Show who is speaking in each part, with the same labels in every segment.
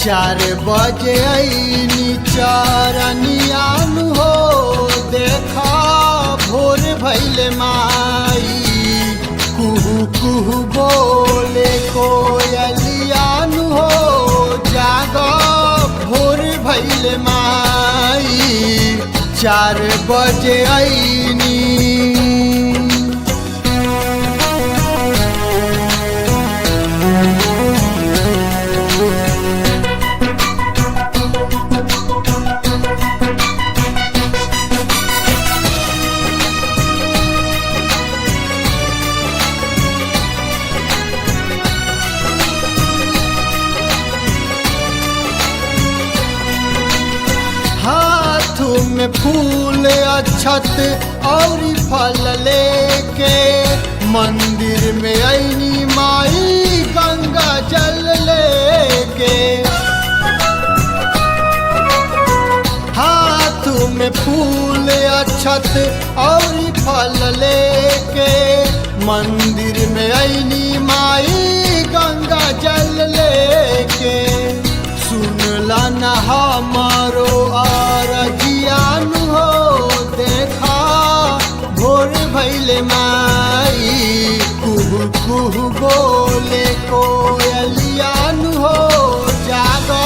Speaker 1: 4 बजे आईनी चरनियान हो देखा भोर भैले माई कुहू कुहू बोले कोयलियान हो जागा भोर भैले माई 4 बजे आईनी। में फूल अक्षत और फल लेके मंदिर में आईनी माई गंगा जल लेके। हाथ में फूल अक्षत और फल लेके मंदिर में आईनी माई गंगा जल लेके। सुनला न हमारो आरजियान हो देखा भोर भैले माई कुहू कुहू बोले कोयलियान हो जागा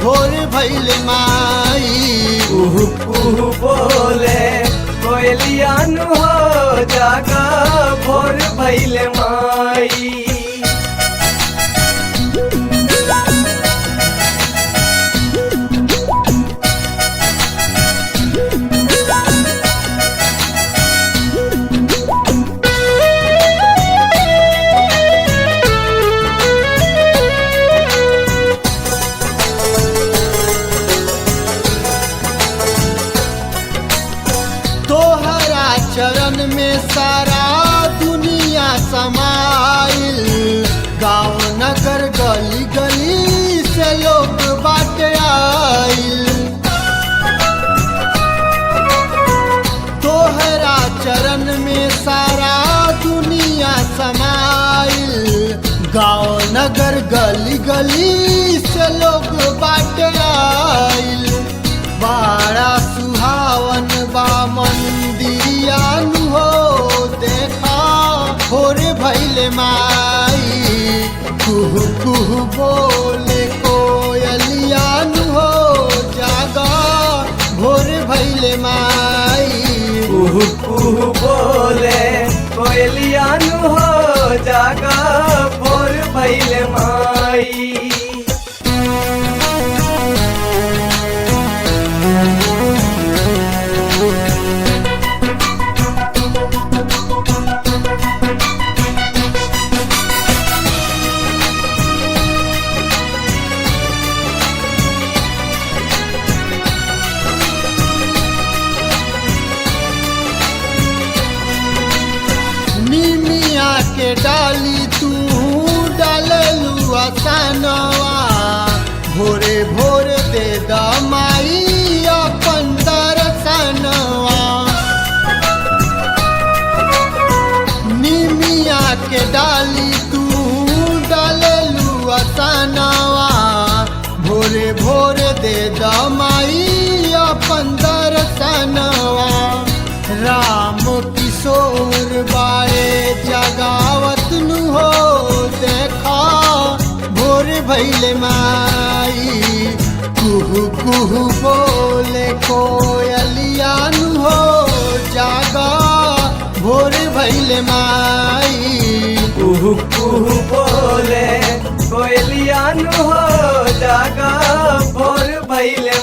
Speaker 1: भोर भैले माई
Speaker 2: कुहू कुहू बोले कोयलियान हो जागा भोर भैले माई।
Speaker 1: चरण में सारा दुनिया समाइल गाँव नगर गली गली से लोग बाटे आइल। तोहरा चरण में सारा दुनिया समाइल गाँव नगर गली गली से लोग बाटे आइल। बड़ा सुहावन बा मंदिरियान हो देखा भोर भैले माई कुहू कुहू बोले कोयलियान हो जागा भोर भैले माई
Speaker 2: कुहू कुहू बोले कोयलियान हो जागा भोर भैले माई।
Speaker 1: निमिया के डाली तू डाललू आसनवा भोरे भोरे दे दमाई अपन दर्शनवा। निमिया के डाली तू डाललू आसनवा भोरे भोरे दे दमाई अपन दर्शनवा। राम किशोर बारे जगावत नु हो देखा भोर भैले माई कुहू कुहू बोले कोयलियान हो जागा भोर भैले माई
Speaker 2: कुहू कुहू बोले कोयलियान हो जागा भोर भैले